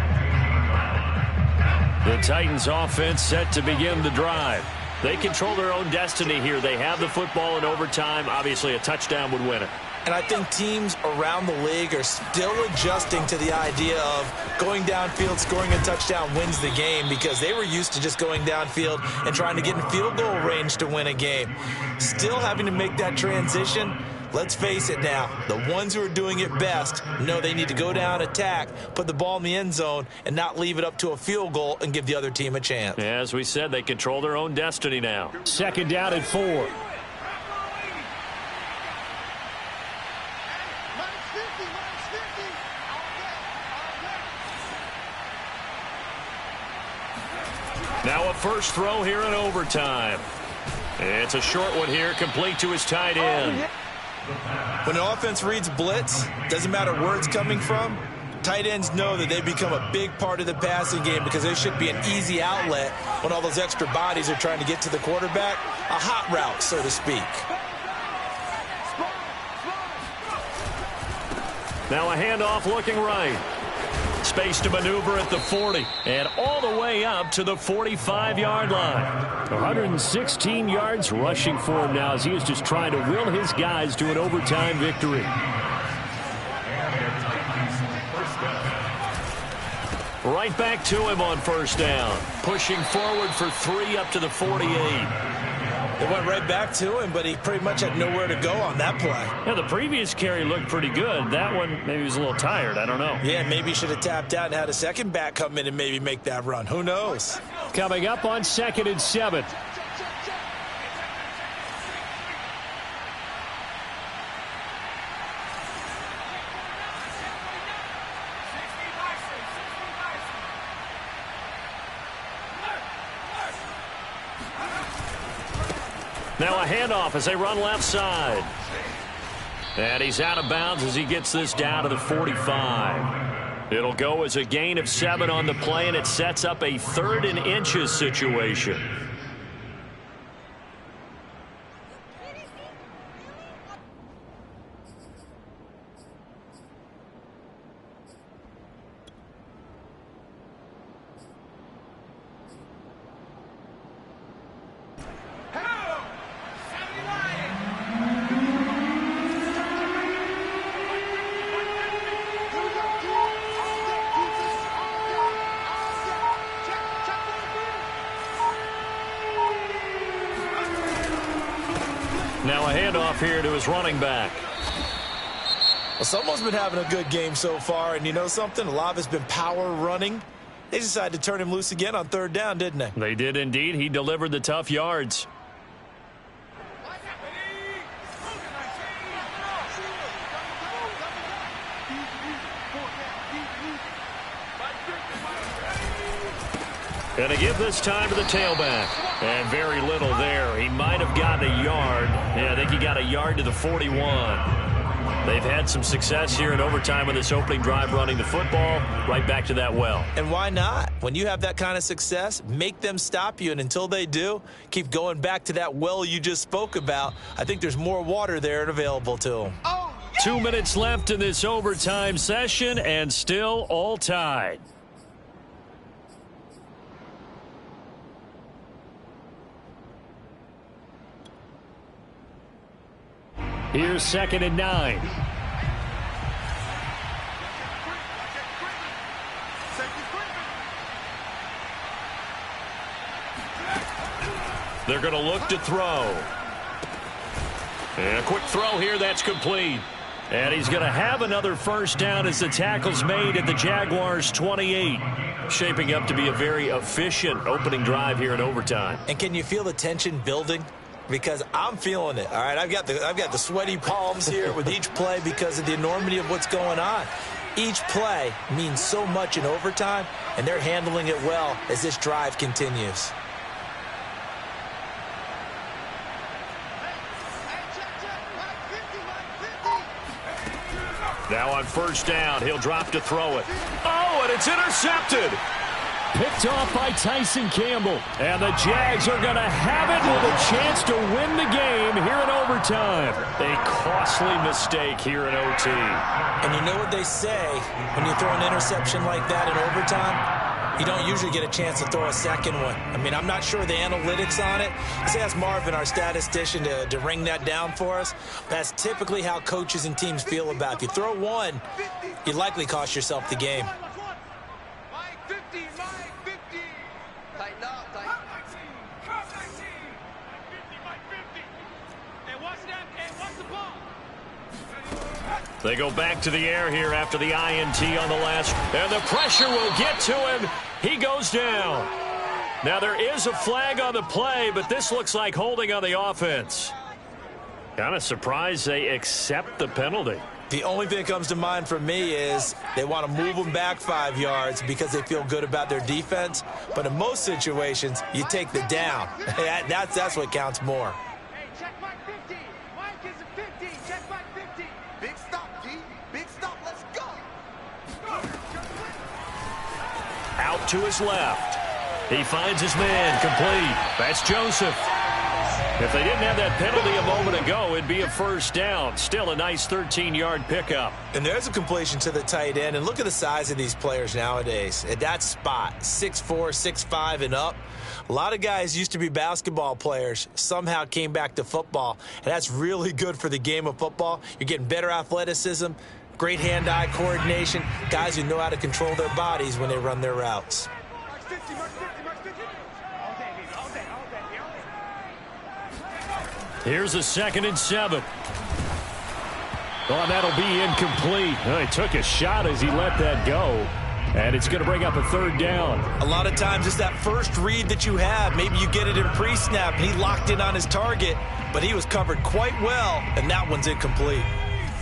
The Titans offense set to begin the drive. They control their own destiny here. They have the football in overtime. Obviously, a touchdown would win it. And I think teams around the league are still adjusting to the idea of going downfield, scoring a touchdown wins the game, because they were used to just going downfield and trying to get in field goal range to win a game. Still having to make that transition. Let's face it now, the ones who are doing it best know they need to go down, attack, put the ball in the end zone, and not leave it up to a field goal and give the other team a chance. As we said, they control their own destiny now. Second down and 4. Now a first throw here in overtime. It's a short one here, complete to his tight end. When an offense reads blitz, doesn't matter where it's coming from, tight ends know that they become a big part of the passing game, because there should be an easy outlet when all those extra bodies are trying to get to the quarterback. A hot route, so to speak. Now a handoff looking right. Space to maneuver at the 40 and all the way up to the 45-yard line. 116 yards rushing for him now as he is just trying to will his guys to an overtime victory. Right back to him on first down. Pushing forward for 3 up to the 48. They went right back to him, but he pretty much had nowhere to go on that play. Yeah, the previous carry looked pretty good. That one, maybe he was a little tired. I don't know. Yeah, maybe he should have tapped out and had a second back come in and maybe make that run. Who knows? Coming up on 2nd and 7. Now a handoff as they run left side. And he's out of bounds as he gets this down to the 45. It'll go as a gain of 7 on the play, and it sets up a 3rd and inches situation. handoff here to his running back. Well, someone's been having a good game so far, and you know something? A lot of it's been power running. They decided to turn him loose again on third down, didn't they? They did indeed. He delivered the tough yards. Going to give this time to the tailback. And very little there. He might have gotten a yard. Yeah, I think he got a yard to the 41. They've had some success here in overtime with this opening drive running the football. Right back to that well. And why not? When you have that kind of success, make them stop you. And until they do, keep going back to that well you just spoke about. I think there's more water there and available to them. 2 minutes left in this overtime session and still all tied. Here's 2nd and 9. They're going to look to throw. And a quick throw here, that's complete. And he's going to have another first down as the tackle's made at the Jaguars' 28. Shaping up to be a very efficient opening drive here in overtime. And can you feel the tension building? Because I'm feeling it, all right? I've got the sweaty palms here with each play because of the enormity of what's going on. Each play means so much in overtime, and they're handling it well as this drive continues. Now on first down, he'll drop to throw it. Oh, and it's intercepted. Picked off by Tyson Campbell. And the Jags are going to have it with a chance to win the game here in overtime. A costly mistake here in OT. And you know what they say when you throw an interception like that in overtime? You don't usually get a chance to throw a second one. I mean, I'm not sure the analytics on it. Let's ask Marvin, our statistician, to ring that down for us. That's typically how coaches and teams feel about it. If you throw one, you likely cost yourself the game. They go back to the air here after the INT on the last. And the pressure will get to him. He goes down. Now there is a flag on the play, but this looks like holding on the offense. Kind of surprised they accept the penalty. The only thing that comes to mind for me is they want to move them back 5 yards because they feel good about their defense. But in most situations, you take the down. That's what counts more. Hey, check Mike 50. Mike is a 50. Check Mike 50. Big stop, G. Big stop. Let's go. Out to his left. He finds his man complete. That's Joseph. If they didn't have that penalty a moment ago, it'd be a first down. Still a nice 13-yard pickup. And there's a completion to the tight end. And look at the size of these players nowadays. At that spot, 6'4", 6'5", and up. A lot of guys used to be basketball players, somehow came back to football. And that's really good for the game of football. You're getting better athleticism, great hand-eye coordination, guys who know how to control their bodies when they run their routes. Mark 50, Mark 50, Mark 50. All day, baby. All day, all day, all day. Here's a 2nd and 7. Oh, that'll be incomplete. He took a shot as he let that go. And it's going to bring up a 3rd down. A lot of times it's that first read that you have. Maybe you get it in pre-snap, and he locked in on his target, but he was covered quite well, and that one's incomplete.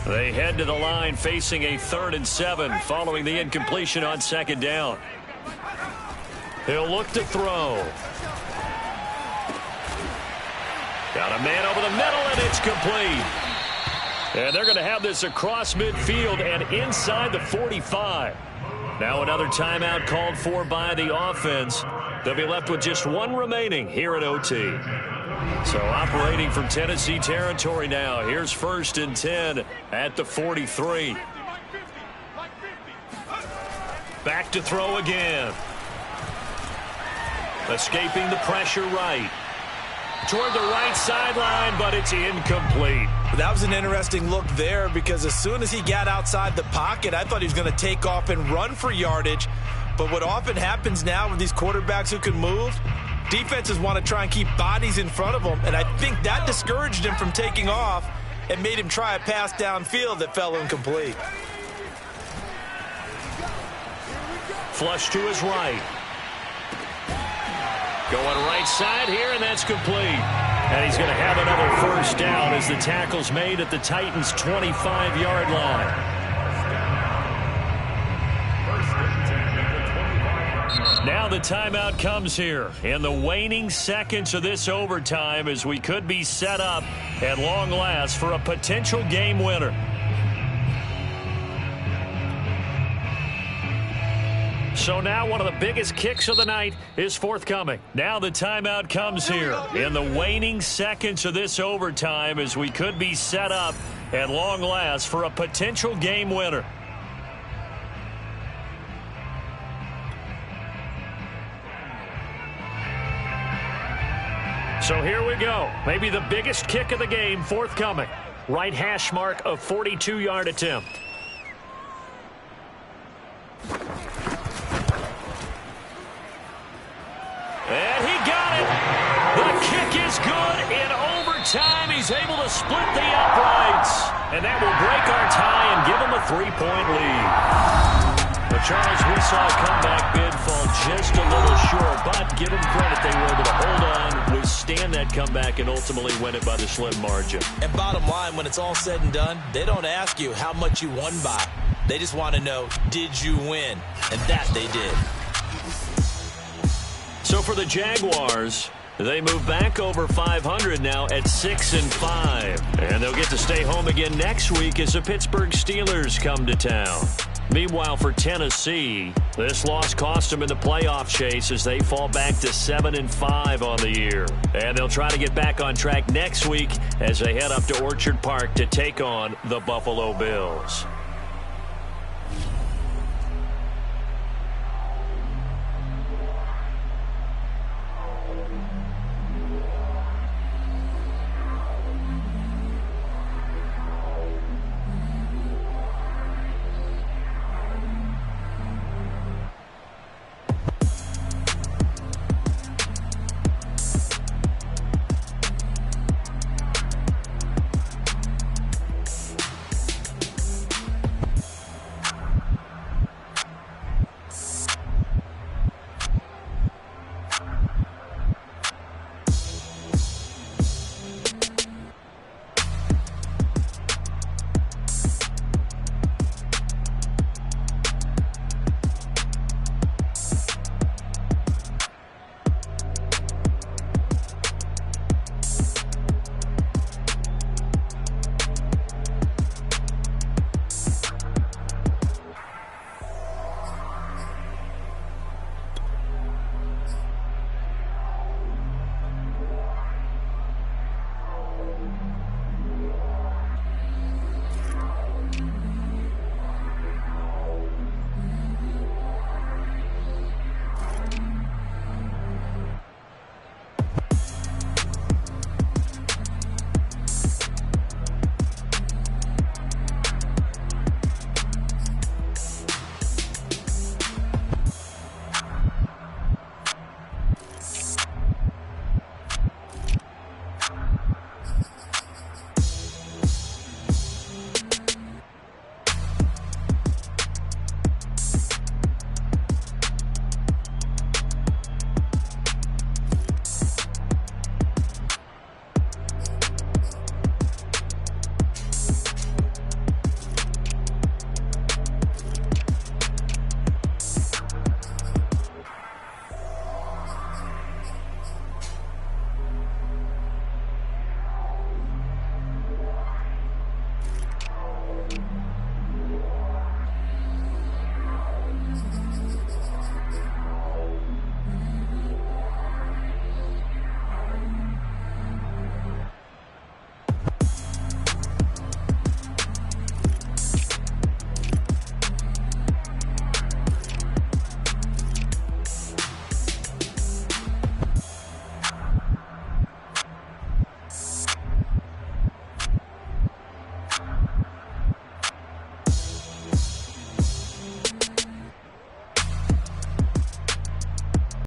They head to the line facing a 3rd and 7 following the incompletion on 2nd down. He'll look to throw. Got a man over the middle, and it's complete. And they're going to have this across midfield and inside the 45. Now another timeout called for by the offense. They'll be left with just one remaining here at OT. So operating from Tennessee territory now. Here's 1st and 10 at the 43. Back to throw again. Escaping the pressure right. Toward the right sideline, but it's incomplete. That was an interesting look there because as soon as he got outside the pocket, I thought he was going to take off and run for yardage. But what often happens now with these quarterbacks who can move, Defenses want to try and keep bodies in front of them, and I think that discouraged him from taking off and made him try a pass downfield that fell incomplete. Flush to his right. Going right side here, and that's complete. And he's going to have another first down as the tackle's made at the Titans' 25-yard line. Now the timeout comes here in the waning seconds of this overtime as we could be set up at long last for a potential game winner. So now one of the biggest kicks of the night is forthcoming. Now the timeout comes here in the waning seconds of this overtime as we could be set up at long last for a potential game winner. So here we go. Maybe the biggest kick of the game forthcoming. Right hash mark of 42-yard attempt. And he got it. The kick is good. In overtime, he's able to split the uprights. And that will break our tie and give him a 3-point lead. But Charles, we saw a comeback bid fall just a little short, but give them credit, they were able to hold on, withstand that comeback, and ultimately win it by the slim margin. And bottom line, when it's all said and done, they don't ask you how much you won by. They just want to know, did you win? And that they did. So for the Jaguars, they move back over 500 now at 6-5. And they'll get to stay home again next week as the Pittsburgh Steelers come to town. Meanwhile, for Tennessee, this loss cost them in the playoff chase as they fall back to 7-5 on the year. And they'll try to get back on track next week as they head up to Orchard Park to take on the Buffalo Bills.